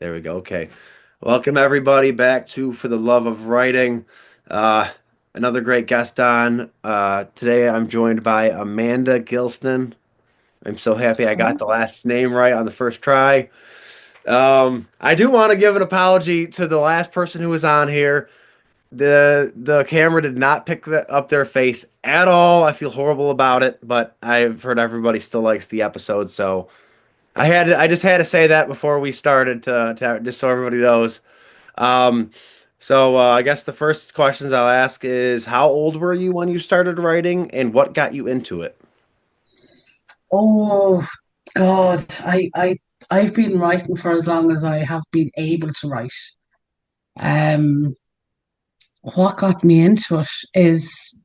There we go. Okay. Welcome everybody back to For the Love of Writing. Uh, Another great guest on. Today I'm joined by Amanda Gilsenan. I'm so happy I got Oh, the last name right on the first try. I do want to give an apology to the last person who was on here. The camera did not pick up their face at all. I feel horrible about it, but I've heard everybody still likes the episode, so I just had to say that before we started to just so everybody knows. Um, I guess the first questions I'll ask is how old were you when you started writing and what got you into it? oh God, I've been writing for as long as I have been able to write. Um, what got me into it is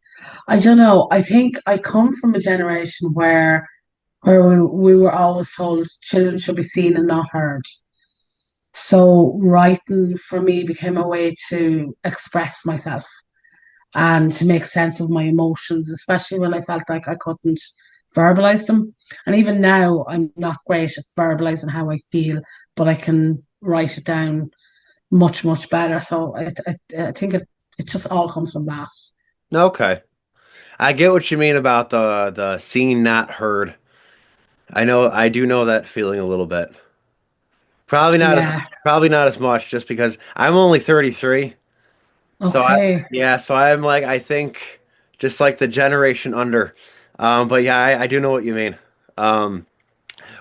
I don't know. I think I come from a generation where we were always told children should be seen and not heard. So writing for me became a way to express myself and to make sense of my emotions, especially when I felt like I couldn't verbalize them. And even now, I'm not great at verbalizing how I feel, but I can write it down much, much better. So I think it just all comes from that. Okay. I get what you mean about the seen not heard. I do know that feeling a little bit. Probably not as Yeah. Probably not as much just because I'm only 33. So Okay. so I'm like I think just like the generation under. But yeah, I do know what you mean. Um,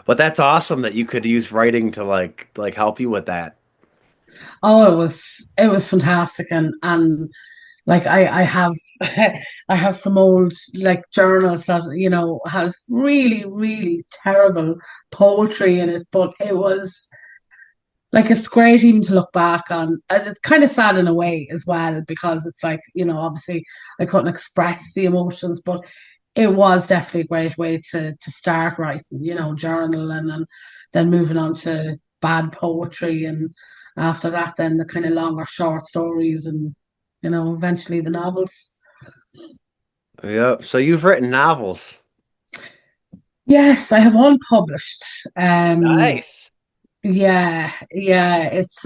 but that's awesome that you could use writing to like help you with that. Oh, it was fantastic, and like I have I have some old like journals that has really really terrible poetry in it, but it was like it's great even to look back on. And it's kind of sad in a way as well because it's like obviously I couldn't express the emotions, but it was definitely a great way to start writing, journal and then moving on to bad poetry and after that then the kind of longer short stories and eventually the novels. Yep. So you've written novels. Yes, I have one published. Nice. Yeah, yeah, it's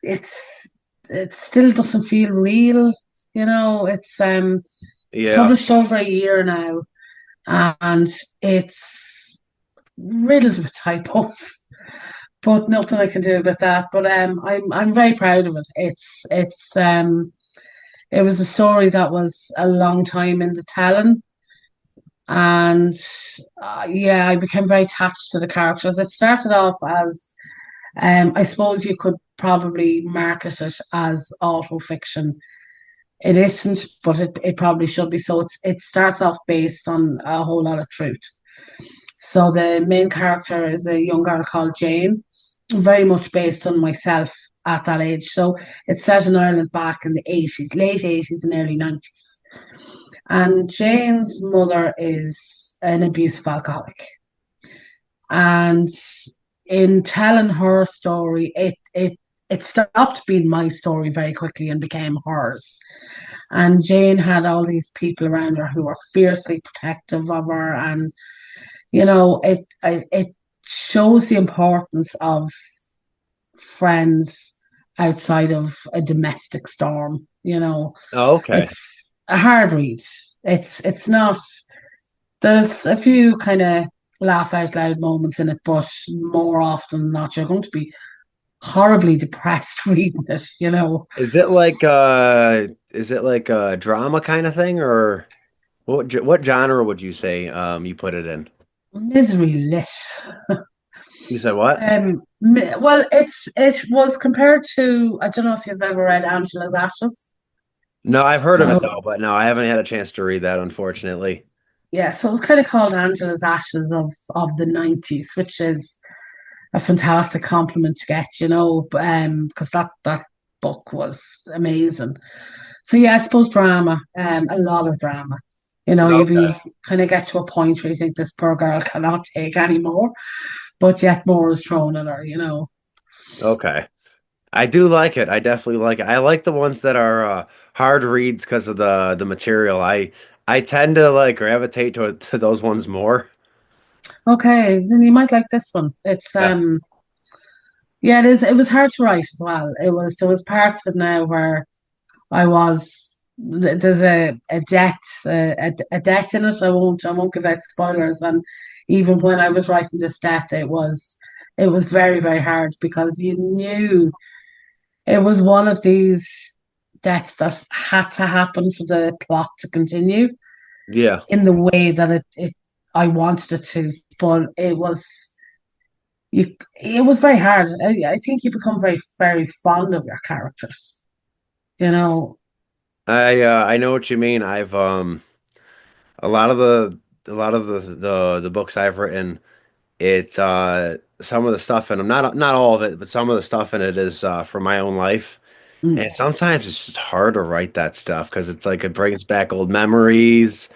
it still doesn't feel real, it's Yeah. published over a year now and it's riddled with typos, but nothing I can do about that. But I'm very proud of it. It was a story that was a long time in the telling. And yeah, I became very attached to the characters. It started off as, I suppose you could probably market it as auto fiction. It isn't, but it probably should be. So it starts off based on a whole lot of truth. So the main character is a young girl called Jane, very much based on myself at that age. So it's set in Ireland back in the 80s, late 80s and early 90s. And Jane's mother is an abusive alcoholic. And in telling her story, it stopped being my story very quickly and became hers. And Jane had all these people around her who were fiercely protective of her, and it shows the importance of friends outside of a domestic storm. Oh, okay. It's a hard read. It's not. There's a few kind of laugh out loud moments in it, but more often than not, you're going to be horribly depressed reading it. Is it like a drama kind of thing or what genre would you say you put it in? Misery lit. You said what? Well, it was compared to I don't know if you've ever read Angela's Ashes. No, I've heard of it So though, but no, I haven't had a chance to read that unfortunately. yeah, so it was kind of called Angela's Ashes of the 90s, which is a fantastic compliment to get, because that book was amazing. So yeah, I suppose drama, a lot of drama. You Okay. be kind of get to a point where you think this poor girl cannot take any more, but yet more is thrown at her. Okay. I do like it. I definitely like it. I like the ones that are hard reads because of the material. I tend to like gravitate to those ones more. Okay, then you might like this one. It's Yeah. Yeah, it is. It was hard to write as well. It was there was parts of it now where I was there's a death a death in it. I won't give out spoilers. And even when I was writing this death, it was very very hard because you knew it was one of these deaths that had to happen for the plot to continue Yeah. in the way that it I wanted it to. But it was very hard. I think you become very very fond of your characters. You know. I know what you mean. I've a lot of the books I've written, it's some of the stuff in them, not all of it, but some of the stuff in it is from my own life. Mm. And sometimes it's just hard to write that stuff because it's like it brings back old memories.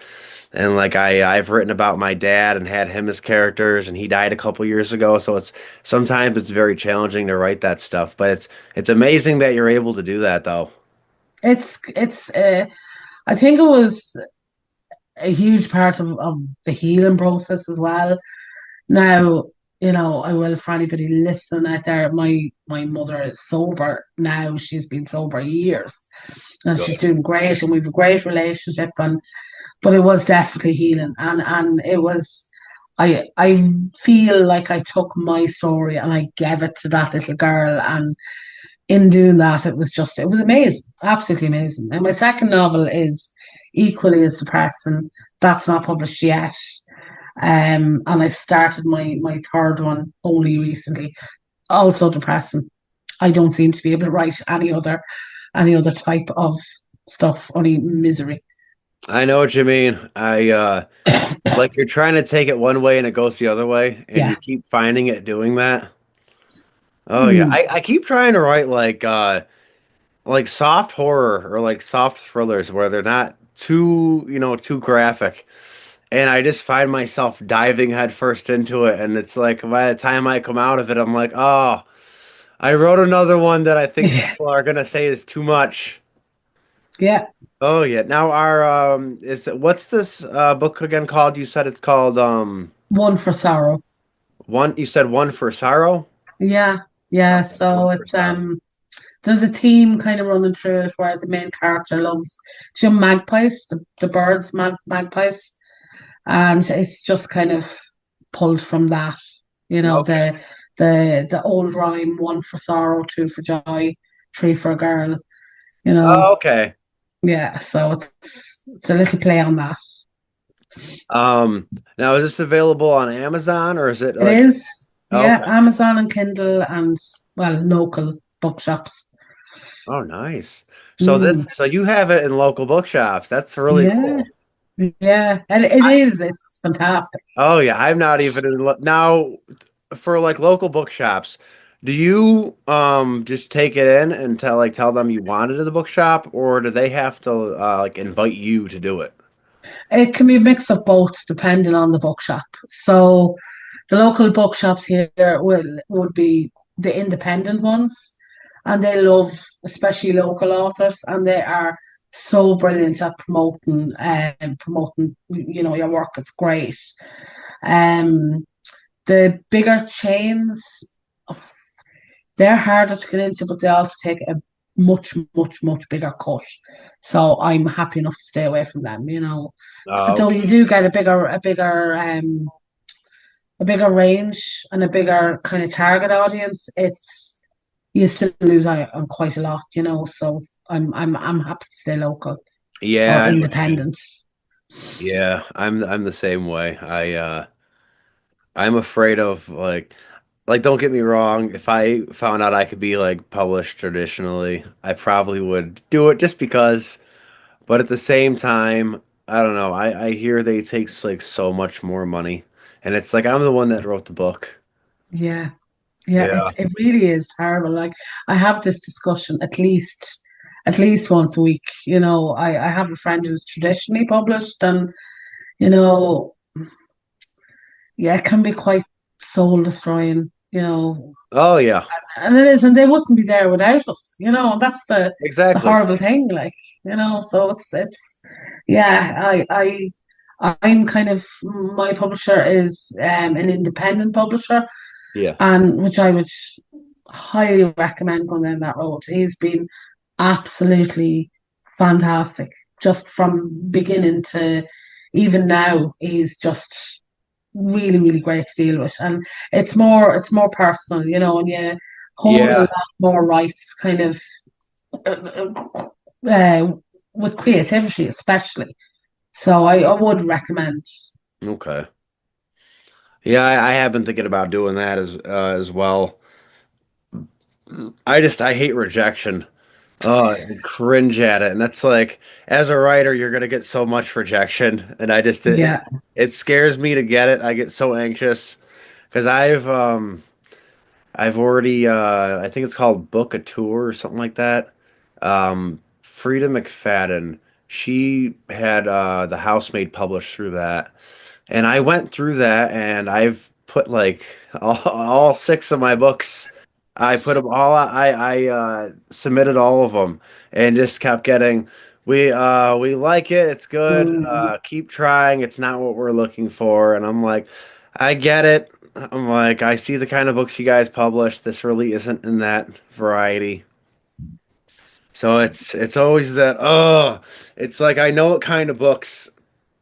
And like I've written about my dad and had him as characters, and he died a couple years ago. So it's sometimes it's very challenging to write that stuff. But it's amazing that you're able to do that though. It's I think it was a huge part of the healing process as well. Now, I will for anybody listening out there, my mother is sober now. She's been sober years and she's Good. doing great and we've a great relationship. And but it was definitely healing, and it was I feel like I took my story and I gave it to that little girl, and in doing that it was amazing, absolutely amazing. And my second novel is equally as depressing. That's not published yet. And I've started my third one only recently, also depressing. I don't seem to be able to write any other type of stuff, only misery. I know what you mean. I like you're trying to take it one way and it goes the other way, and you Yeah. keep finding it doing that. Oh yeah, Mm. I keep trying to write like soft horror or like soft thrillers where they're not too, too graphic. And I just find myself diving headfirst into it. And it's like by the time I come out of it, I'm like, oh, I wrote another one that I think Yeah. people are gonna say is too much. Yeah. Oh yeah. Now our what's this book again called? You said it's called One for sorrow. you said One for Sorrow? Yeah. Yeah. Okay, One So for it's Sorrow. there's a theme kind of running through it where the main character loves magpies, the birds, magpies. And it's just kind of pulled from that, Okay. the old rhyme, one for sorrow, two for joy, three for a girl, you know. Oh, okay. Yeah, so it's a little play on that. Now is this available on Amazon or is it It like is, yeah, okay. Amazon and Kindle and well, local bookshops. Oh, nice. Mm, So you have it in local bookshops. That's really yeah, cool. yeah, and it I, is. It's fantastic. oh yeah, I'm not even in now for like local bookshops. Do you just take it in and tell them you want it in the bookshop, or do they have to like invite you to do it? It can be a mix of both, depending on the bookshop. So the local bookshops here would be the independent ones, and they love especially local authors, and they are so brilliant at promoting your work. It's great. Um, the bigger chains, they're harder to get into, but they also take a much, much, much bigger cut. So I'm happy enough to stay away from them. Oh, Though you okay. do get a bigger range and a bigger kind of target audience, it's you still lose out on quite a lot. So I'm happy to stay local or Yeah, I know what you mean. independent. Yeah, I'm the same way. I'm afraid of like don't get me wrong, if I found out I could be like published traditionally, I probably would do it just because. But at the same time, I don't know. I hear they take like so much more money, and it's like I'm the one that wrote the book. Yeah, yeah, Yeah. it really is terrible. Like I have this discussion at least once a week. I have a friend who's traditionally published, and you know, yeah, it can be quite soul destroying. Oh yeah. And it is, and they wouldn't be there without us. That's the Exactly. horrible thing, so it's yeah, I'm kind of my publisher is an independent publisher, Yeah. and which I would highly recommend going down that road. He's been absolutely fantastic, just from beginning to even now. He's just really, really great to deal with, and it's more personal, and you hold a lot Yeah. more rights, kind of uh, with creativity, especially. So I would recommend. Okay. Yeah, I have been thinking about doing that as well. I hate rejection. Oh, I cringe at it. And that's like, as a writer, you're gonna get so much rejection, and Yeah. it scares me to get it. I get so anxious because I've already I think it's called Book a Tour or something like that. Frida McFadden, she had The Housemaid published through that. And I went through that and I've put like all six of my books. I put them all I submitted all of them and just kept getting we like it. It's good. Mm, Keep trying. It's not what we're looking for. And I'm like, I get it. I'm like, I see the kind of books you guys publish. This really isn't in that variety. So it's always that, it's like I know what kind of books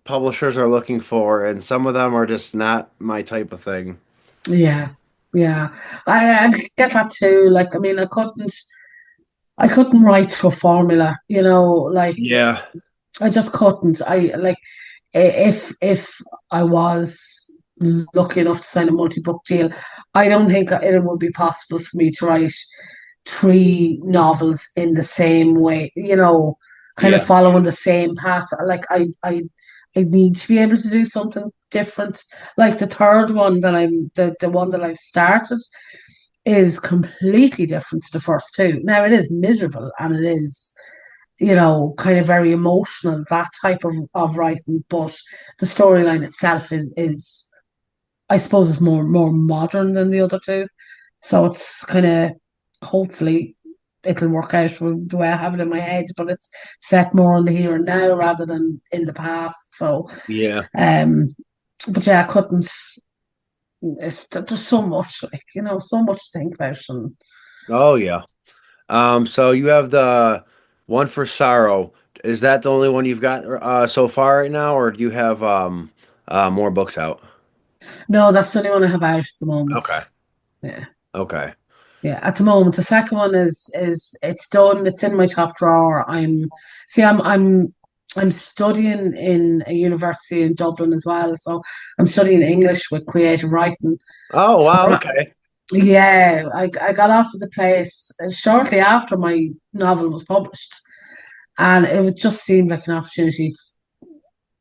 publishers are looking for, and some of them are just not my type of thing. yeah. Yeah. I get that too. Like, I mean, I couldn't write to a formula, like Yeah. I just couldn't. I like if I was lucky enough to sign a multi-book deal, I don't think it would be possible for me to write three novels in the same way, kind of Yeah. following the same path. Like I need to be able to do something different. Like the third one that the one that I've started is completely different to the first two. Now it is miserable and it is, kind of very emotional, that type of writing, but the storyline itself is I suppose is more modern than the other two. So it's kind of hopefully it'll work out with the way I have it in my head, but it's set more on the here and now rather than in the past. So Yeah. um but yeah, I couldn't there's so much, like, so much to think about. And Oh yeah. So you have the one for sorrow. Is that the only one you've got so far right now, or do you have more books out? no, that's the only one I have out at the moment. Okay. Yeah. Okay. Yeah, at the moment, the second one is it's done. It's in my top drawer. I'm studying in a university in Dublin as well. So I'm studying English with creative writing. Oh So wow. Okay. yeah, I got off of the place shortly after my novel was published, and it would just seemed like an opportunity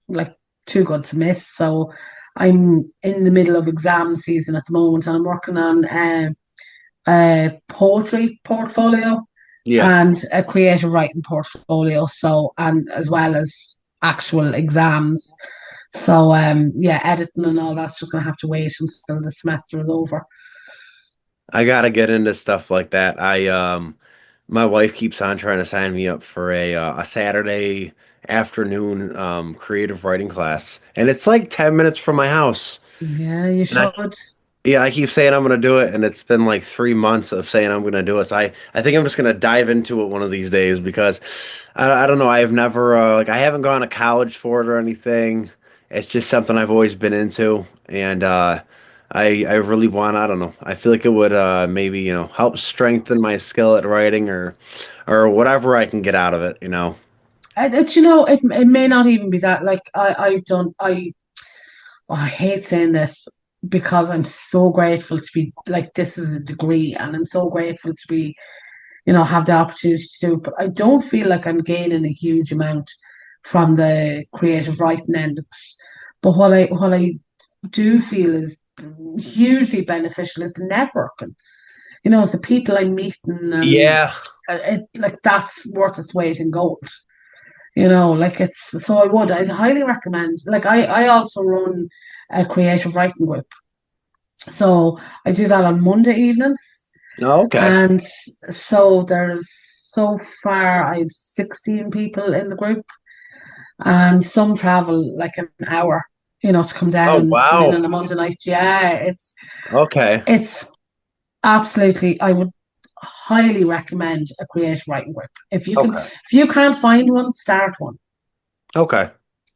like too good to miss. So I'm in the middle of exam season at the moment, and I'm working on a poetry portfolio Yeah. and a creative writing portfolio. So, and as well as actual exams. So, yeah, editing and all that's just going to have to wait until the semester is over. I gotta get into stuff like that. My wife keeps on trying to sign me up for a Saturday afternoon creative writing class, and it's like 10 minutes from my house. Yeah, you And I should. Yeah, I keep saying I'm gonna do it, and it's been like 3 months of saying I'm gonna do it. So I think I'm just gonna dive into it one of these days because I don't know. I have never like I haven't gone to college for it or anything. It's just something I've always been into, and I really want. I don't know. I feel like it would maybe help strengthen my skill at writing or whatever I can get out of it. It may not even be that. Like I hate saying this because I'm so grateful to be like this is a degree, and I'm so grateful to be have the opportunity to do it. But I don't feel like I'm gaining a huge amount from the creative writing end of it. But what I do feel is hugely beneficial is the networking. It's the people I'm meeting, and Yeah. it like that's worth its weight in gold. Like it's so I'd highly recommend. Like I also run a creative writing group. So I do that on Monday evenings. Oh, okay. And so there's so far I've 16 people in the group, and some travel like an hour, to come Oh, down to come in wow. on a Monday night. Yeah, Okay. it's Absolutely. I would highly recommend a creative writing group. Okay. If you can't find one, start one. Okay.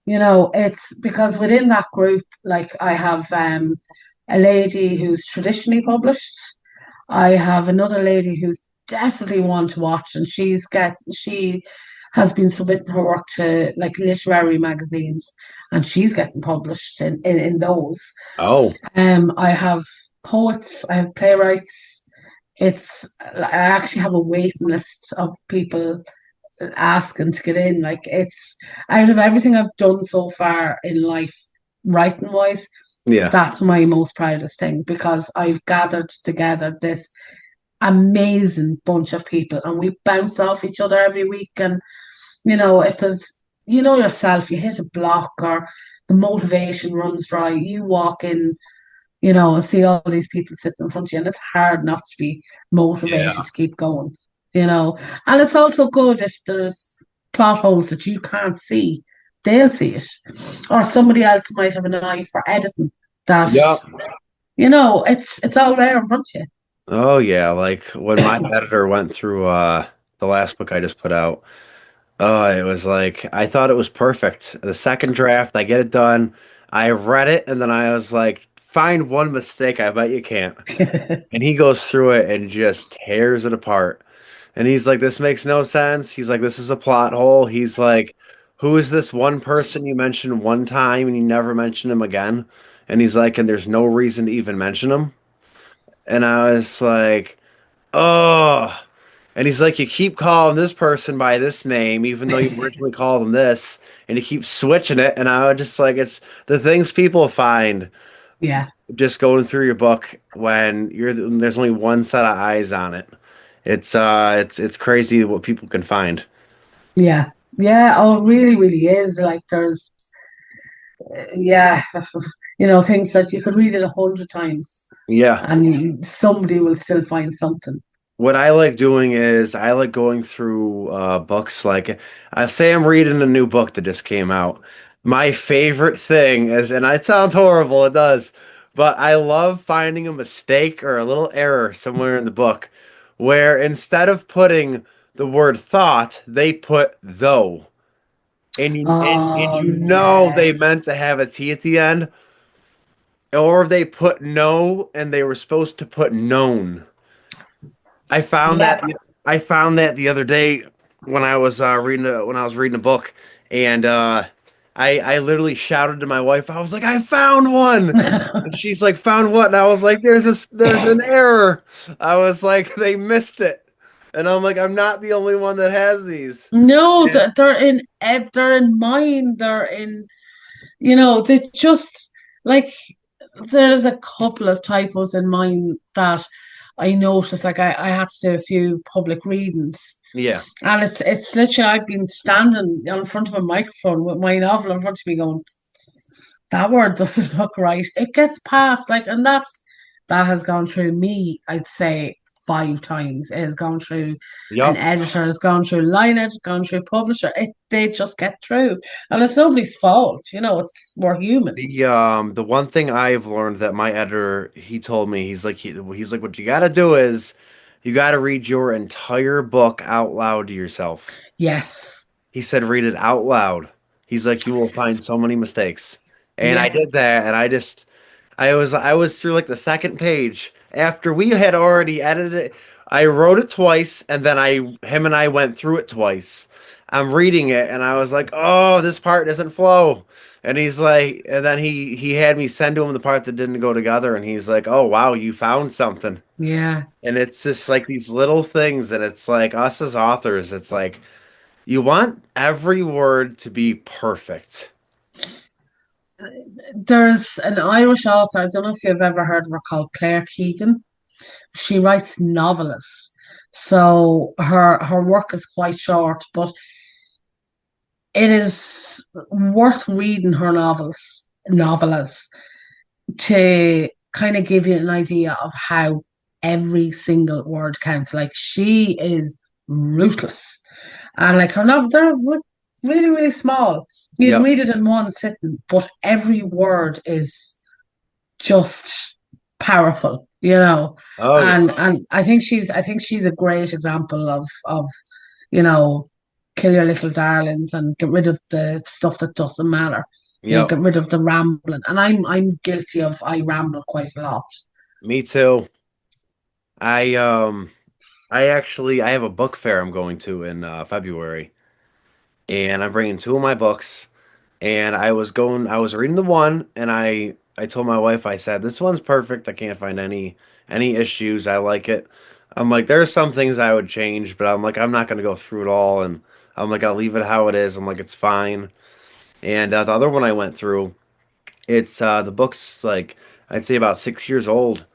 It's because within that group, like I have a lady who's traditionally published. I have another lady who's definitely one to watch, and she has been submitting her work to like literary magazines, and she's getting published in those. Oh, I have poets, I have playwrights. I actually have a waiting list of people asking to get in. Like it's out of everything I've done so far in life, writing wise, yeah. that's my most proudest thing because I've gathered together this amazing bunch of people and we bounce off each other every week. And, if there's, yourself, you hit a block or the motivation runs dry, you walk in, and see all these people sitting in front of you, and it's hard not to be motivated Yeah. to keep going, you know. And it's also good if there's plot holes that you can't see, they'll see it. Or somebody else might have an eye for editing that, Yep. it's all there in front of you. Oh yeah, like when my editor went through the last book I just put out. Oh, it was like I thought it was perfect. The second draft, I get it done. I read it and then I was like, find one mistake, I bet you can't. And he goes through it and just tears it apart. And he's like, this makes no sense. He's like, this is a plot hole. He's like, who is this one person you mentioned one time and you never mention him again? And he's like, and there's no reason to even mention him. And I was like, oh. And he's like, you keep calling this person by this name, even though you originally called him this, and you keep switching it. And I was just like, it's the things people find Yeah, just going through your book when there's only one set of eyes on it. It's crazy what people can find. yeah, yeah. Oh, it really, really is. Like there's, yeah, things that you could read it 100 times Yeah. and somebody will still find something. What I like doing is I like going through books. Like I say, I'm reading a new book that just came out. My favorite thing is, and it sounds horrible, it does, but I love finding a mistake or a little error somewhere in the book where instead of putting the word thought, they put though. And Oh, you know yeah. they meant to have a T at the end, or they put no and they were supposed to put known. I found that Yep. I found that the other day when I was reading a book, and I literally shouted to my wife. I was like, "I found one!" And she's like, "Found what?" And I was like, there's an error." I was like, "They missed it," and I'm like, "I'm not the only one that has these." No, And they're in mine. They just like there's a couple of typos in mine that I noticed. Like I had to do a few public readings, yeah, and it's literally I've been standing in front of a microphone with my novel in front of me, going, "That word doesn't look right." It gets past and that has gone through me. I'd say 5 times. It has gone through an yup. editor, has gone through line edit, gone through publisher. They just get through, and it's nobody's fault. We're human. The one thing I've learned that my editor he told me he's like what you got to do is you got to read your entire book out loud to yourself. Yes. He said read it out loud. He's like you will find so many mistakes. And I Yep. did that and I was through like the second page after we had already edited it. I wrote it twice and then I him and I went through it twice. I'm reading it and I was like, "Oh, this part doesn't flow." And he's like, and then he had me send to him the part that didn't go together and he's like, "Oh, wow, you found something." Yeah. And it's just like these little things and it's like us as authors, it's like you want every word to be perfect. There's an Irish author, I don't know if you've ever heard of her, called Claire Keegan. She writes novels. So her work is quite short, but it is worth reading her novellas to kind of give you an idea of how every single word counts. Like she is ruthless. And like her novels, they're really, really small. You'd Yep. read it in one sitting, but every word is just. powerful, you know. Oh yeah. And I think she's a great example of, you know, kill your little darlings and get rid of the stuff that doesn't matter. You know, Yep. get rid of the rambling. And I'm guilty of I ramble quite a lot. Me too. I I have a book fair I'm going to in February, and I'm bringing two of my books. And I was reading the one, and I told my wife, I said, this one's perfect. I can't find any issues. I like it. I'm like, there's some things I would change, but I'm like, I'm not gonna go through it all, and I'm like, I'll leave it how it is. I'm like, it's fine. And the other one I went through, it's the book's like I'd say about 6 years old,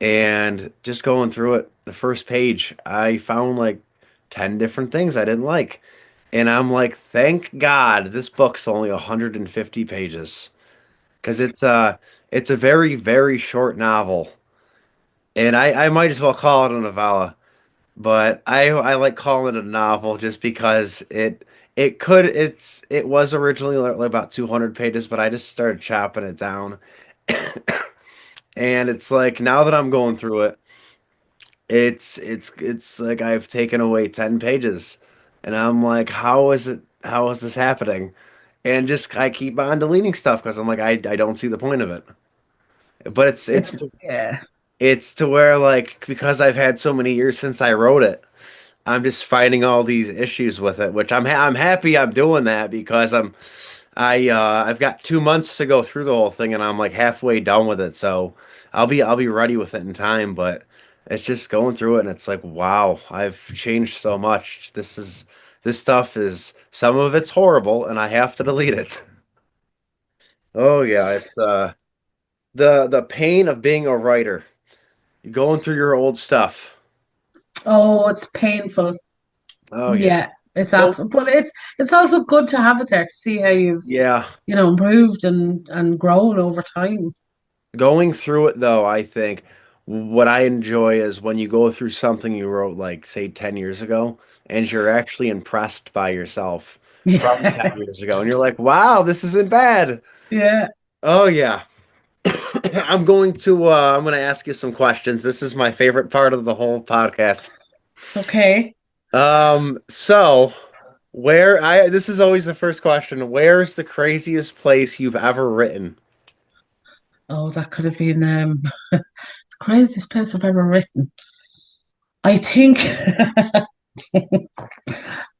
and just going through it, the first page, I found like 10 different things I didn't like. And I'm like, thank God this book's only 150 pages because it's a very, very short novel. And I might as well call it a novella, but I like calling it a novel just because it was originally like about 200 pages, but I just started chopping it down. And it's like now that I'm going through it, it's like I've taken away 10 pages. And I'm like, how is this happening? And just I keep on deleting stuff because I'm like I don't see the point of it. But It's yeah. it's to where like because I've had so many years since I wrote it, I'm just fighting all these issues with it, which I'm happy I'm doing that because I've got 2 months to go through the whole thing and I'm like halfway done with it, so I'll be ready with it in time. But it's just going through it and it's like wow, I've changed so much. This stuff is some of it's horrible and I have to delete it. Oh yeah, it's the pain of being a writer. You're going through your old stuff. Oh, it's painful. Oh yeah. Yeah, it's Go absolute, but it's also good to have it there to see how you've, yeah. you know, improved and grown over time. Going through it though, I think what I enjoy is when you go through something you wrote like say 10 years ago and you're actually impressed by yourself from 10 Yeah, years ago and you're like, "Wow, this isn't bad." yeah. Oh yeah. I'm going to ask you some questions. This is my favorite part of the whole podcast. Okay. So where I this is always the first question. Where's the craziest place you've ever written? Oh, that could have been the craziest piece I've ever written. I think.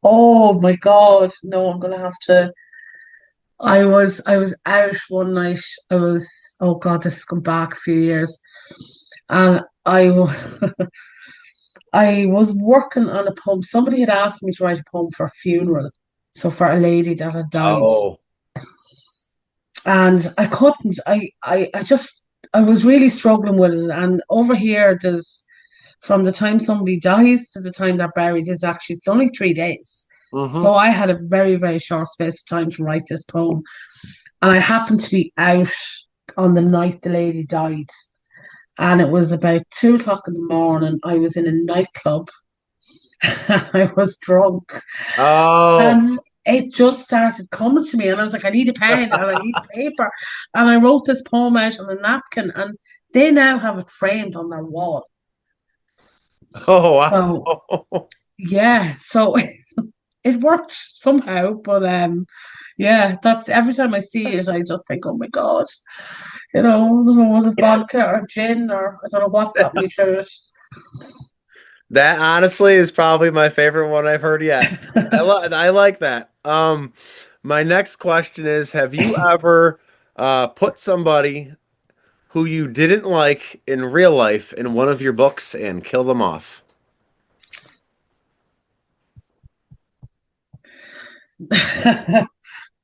Oh my God. No, I'm gonna have to. I was out one night. Oh God, this has come back a few years. And I was working on a poem. Somebody had asked me to write a poem for a funeral. So for a lady that had died. Oh. And I couldn't. I was really struggling with it. And over here there's from the time somebody dies to the time they're buried is actually it's only 3 days. Mm-hmm. So I had a very, very short space of time to write this poem. And I happened to be out on the night the lady died. And it was about 2 o'clock in the morning. I was in a nightclub. I was drunk. Oh. And it just started coming to me. And I was like, I need a pen and I need paper. And I wrote this poem out on a napkin. And they now have it framed on their wall. Oh So wow. yeah, so it worked somehow. But yeah, that's every time I see it, I just think, oh my God, you know, I don't know, was it vodka or gin or I don't know what got me through That honestly is probably my favorite one I've heard yet. it. I like that. My next question is, have you ever put somebody who you didn't like in real life in one of your books and kill them off?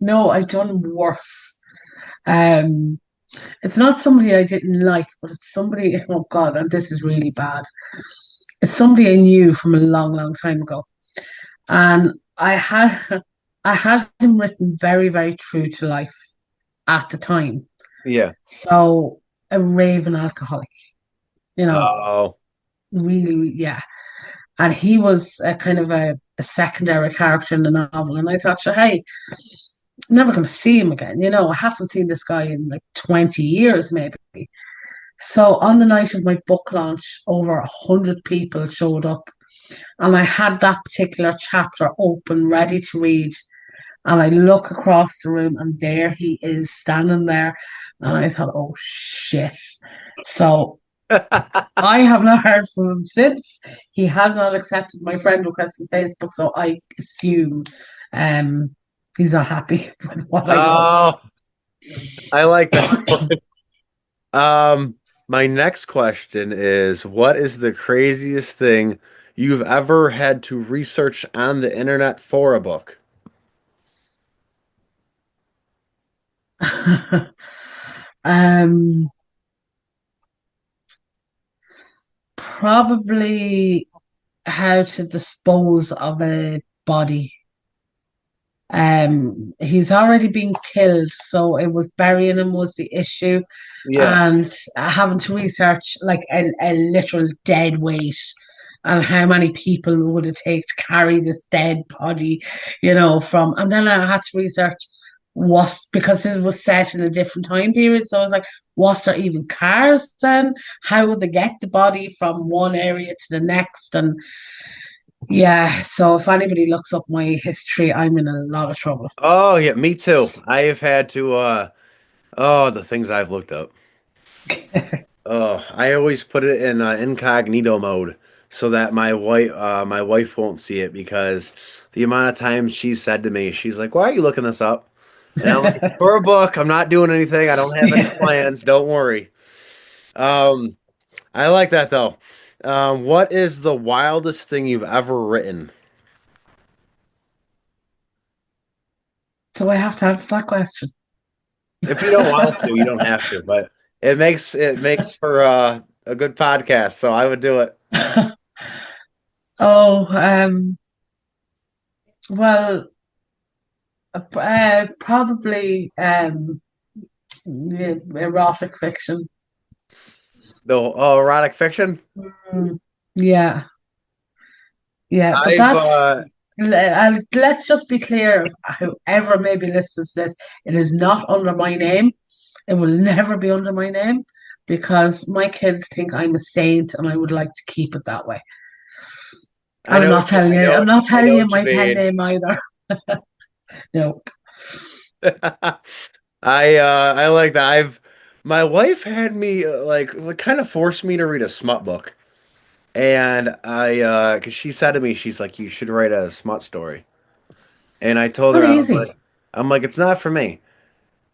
No, I've done worse. Um, it's not somebody I didn't like, but it's somebody, oh God, and this is really bad. It's somebody I knew from a long, long time ago. And I had him written very, very true to life at the time. Yeah. So a raving alcoholic, you know, Oh. really, yeah. And he was a kind of a secondary character in the novel. And I thought, sure, hey, I'm never going to see him again. You know, I haven't seen this guy in like 20 years, maybe. So on the night of my book launch, over 100 people showed up, and I had that particular chapter open, ready to read. And I look across the room, and there he is standing there. And I thought, oh shit. So I have not heard from him since. He has not accepted my friend request on Facebook, so I assume um he's not happy with what I wrote. Oh, I like that. Um, my next question is, what is the craziest thing you've ever had to research on the internet for a book? um Probably how to dispose of a body. He's already been killed, so it was burying him was the issue, Yeah. and having to research like a literal dead weight and how many people would it take to carry this dead body, from. And then I had to research was because this was set in a different time period. So I was like, was there even cars then? How would they get the body from one area to the next? And yeah, so if anybody looks up my history, I'm in a lot of trouble. Oh, yeah, me too. I have had to oh, the things I've looked up. Oh, I always put it in incognito mode so that my wife won't see it because the amount of times she said to me, she's like, "Why are you looking this up?" And I'm like, "For a book. I'm not doing anything. I don't have any Yeah. plans. Don't worry." Um, I like that though. What is the wildest thing you've ever written? Do I have to answer that question? If you don't want to, you don't have to, but it makes for a good podcast, so I would do it. Oh, well, probably erotic fiction. The erotic fiction. Mm, yeah, yeah, but I've let's just be clear, whoever maybe listens to this, it is not under my name. It will never be under my name because my kids think I'm a saint and I would like to keep it that way. I And I'm know not what you telling I you, know I'm what not I telling know you what you my pen mean. name either. No. I like that. I've My wife had me like kind of forced me to read a smut book. And I cuz she said to me she's like you should write a smut story. And I told Not her easy. I'm like it's not for me.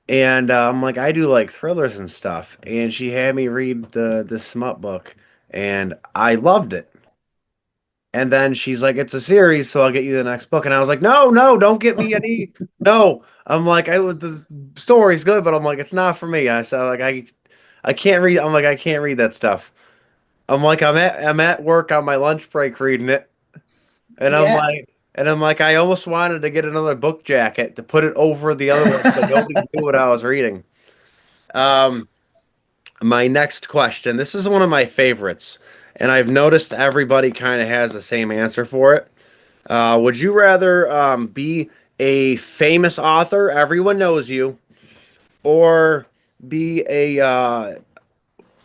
And I'm like I do like thrillers and stuff. And she had me read the smut book and I loved it. And then she's like, "It's a series, so I'll get you the next book." And I was like, "No, no, don't get me any. No." I'm like, the story's good, but I'm like, it's not for me. I said, like, I can't read. I'm like, I can't read that stuff. I'm at work on my lunch break reading it, and Yeah. I'm like, I almost wanted to get another book jacket to put it over the other one so nobody knew what I was reading. Um, my next question. This is one of my favorites, and I've noticed everybody kind of has the same answer for it. Would you rather be a famous author, everyone knows you, or be a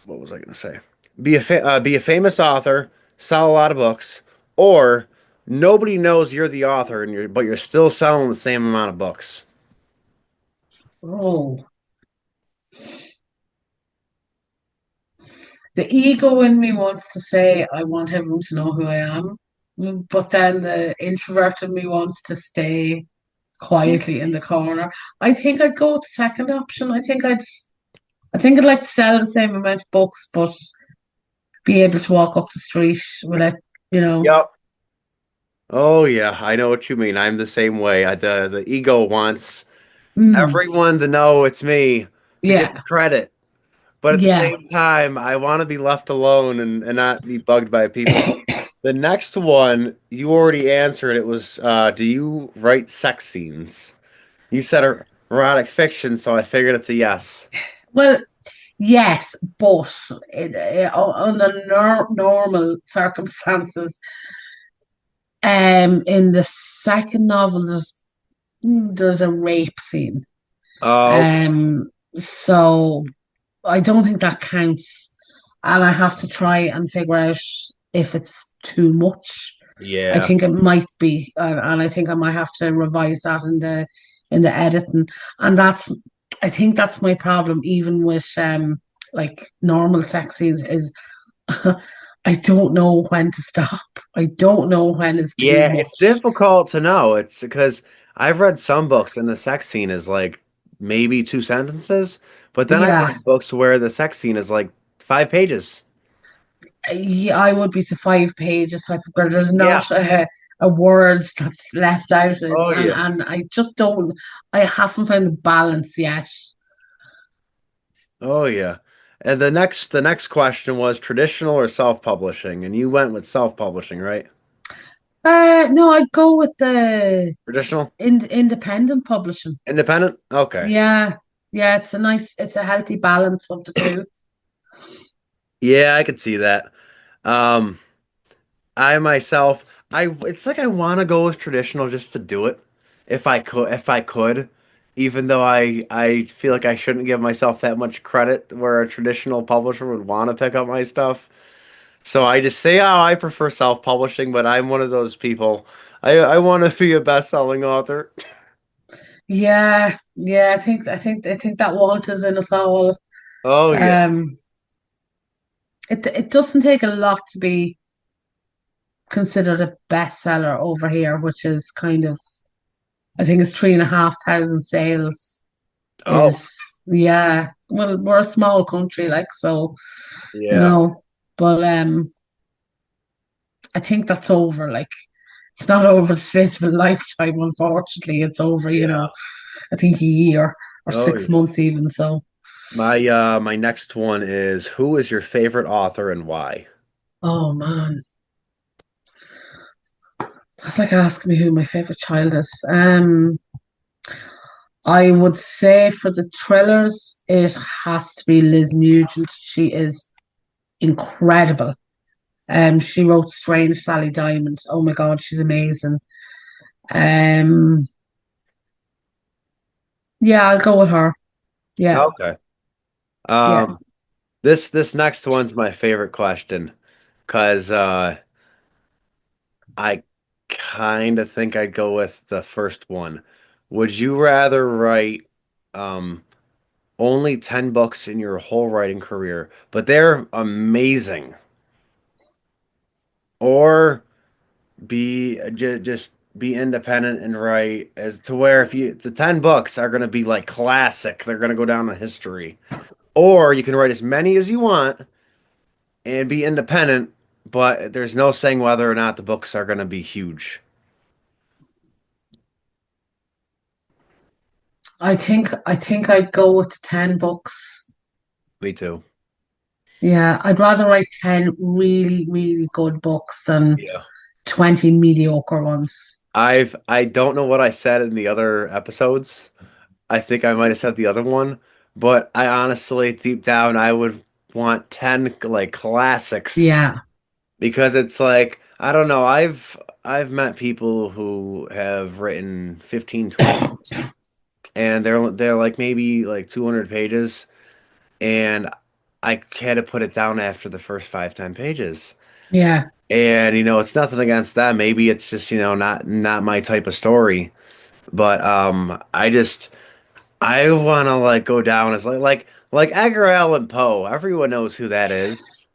what was I going to say? Be a famous author, sell a lot of books, or nobody knows you're the author and you're still selling the same amount of books. Oh, the ego in me wants to say I want everyone to know who I am, but then the introvert in me wants to stay quietly in the corner. I think I'd go with the second option. I think I'd like to sell the same amount of books, but be able to walk up the street without, you know. Yep. Oh yeah, I know what you mean. I'm the same way. The ego wants Mm, everyone to know it's me to get the yeah, credit. But at the yeah. same time, I want to be left alone and not be bugged by people. The next one, you already answered. It was, do you write sex scenes? You said erotic fiction, so I figured it's a yes. Well, yes, but under normal circumstances, in the second novel, there's a rape scene. Oh, okay. Um, so I don't think that counts. And I have to try and figure out if it's too much. I Yeah. think it might be, and I think I might have to revise that in the editing. And that's, I think that's my problem, even with like normal sex scenes, is I don't know when to stop. I don't know when is too Yeah, it's much. difficult to know. It's because I've read some books and the sex scene is like maybe two sentences, but then I've Yeah, read books where the sex scene is like 5 pages. yeah, I would be the 5 pages type of girl. There's Yeah. not a word that's left out of it, Oh yeah. and I just don't. I haven't found the balance yet. Oh yeah. And the next question was traditional or self-publishing, and you went with self-publishing, right? No, I'd go with the Traditional? independent publishing. Independent? Okay. Yeah, yeah, it's a healthy balance of the two. Yeah, I could see that. Um, I myself, it's like I want to go with traditional just to do it. If I could, even though I feel like I shouldn't give myself that much credit where a traditional publisher would want to pick up my stuff. So I just say, oh, I prefer self-publishing, but I'm one of those people. I want to be a best-selling author. Yeah, yeah, I think that want is in us all. Oh yeah. Um, it doesn't take a lot to be considered a bestseller over here, which is kind of I think it's 3,500 sales Oh, is yeah. Well, we're a small country, like so, you yeah. know, but I think that's over. Like it's not over the space of a lifetime, unfortunately. It's over, Yeah. I think a year or Oh six yeah. months even. So, My next one is who is your favorite author and why? oh man, that's like asking me who my favorite child is. I would say for the thrillers, it has to be Liz Nugent. She is incredible. She wrote Strange Sally Diamond. Oh my God, she's amazing. Um, yeah, I'll go with her. Yeah, Okay. yeah, Um, this next one's my favorite question because I kind of think I'd go with the first one. Would you rather write um only 10 books in your whole writing career, but they're amazing, or just be independent and write as to where if you the 10 books are going to be like classic, they're going to go down in history, or you can write as many as you want and be independent, but there's no saying whether or not the books are going to be huge. I think I'd go with the 10 books. Me too. Yeah, I'd rather write 10 really good books than Yeah. 20 mediocre ones. I don't know what I said in the other episodes. I think I might have said the other one, but I honestly deep down I would want 10 like classics Yeah, because it's like I don't know, I've met people who have written 15, 20 books and they're like maybe like 200 pages and I had to put it down after the first 5, 10 pages. yeah. And it's nothing against them. Maybe it's just, not my type of story. But I want to like go down as like Edgar Allan Poe. Everyone knows who that is.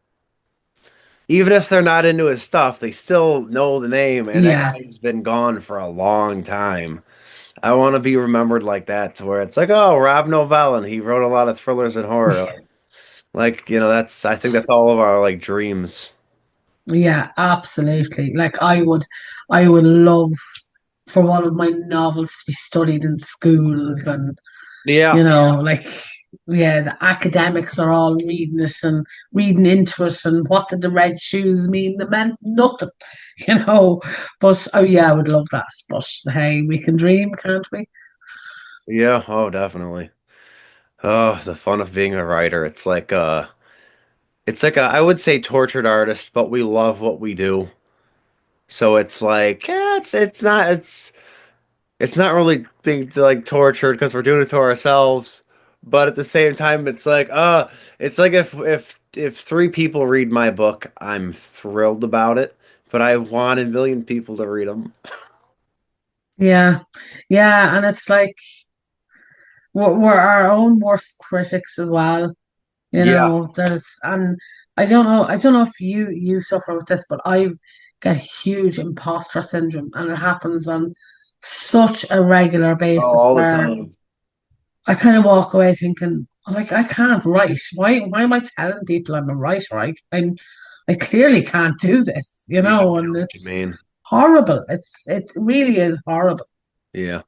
Even if they're not into his stuff, they still know the name, and that Yeah, guy's been gone for a long time. I want to be remembered like that, to where it's like, oh, Rob Novell, he wrote a lot of thrillers and horror. That's I think that's all of our like dreams. yeah, absolutely. I would love for one of my novels to be studied in schools and, Yeah, like, yeah, the academics are all reading it and reading into it. And what did the red shoes mean? They meant nothing, you know. But oh, yeah, I would love that. But hey, we can dream, can't we? yeah, oh, definitely. Oh, the fun of being a writer. It's like a I would say tortured artist, but we love what we do. So it's like, yeah, it's not really being like tortured because we're doing it to ourselves, but at the same time, it's like if three people read my book, I'm thrilled about it, but I want a million people to read them. Yeah. Yeah. And it's like we're our own worst critics as well. Yeah. And I don't know if you suffer with this, but I get huge imposter syndrome, and it happens on such a regular Oh, basis all the where time. I kind of walk away thinking, like, I can't write. Why am I telling people I'm a writer? I clearly can't do this, Yeah, I and know what you it's mean. horrible. It really is horrible. Yeah.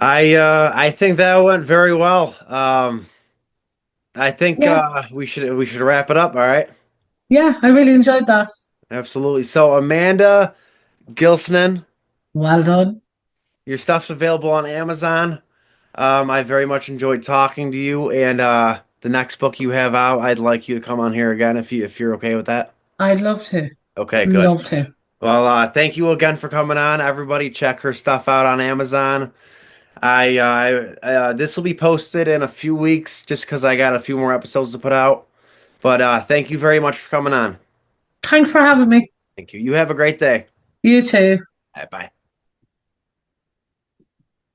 I think that went very well. I think Yeah, we should wrap it up, all right? yeah, I really enjoyed that. Absolutely. So Amanda Gilsenan, Well done. your stuff's available on Amazon. I very much enjoyed talking to you, and the next book you have out, I'd like you to come on here again if you're okay with that. I'd love to. Okay, good. Love to. Well, thank you again for coming on. Everybody, check her stuff out on Amazon. This will be posted in a few weeks, just because I got a few more episodes to put out. But thank you very much for coming on. Thanks for having me. Thank you. You have a great day. You too. Bye bye.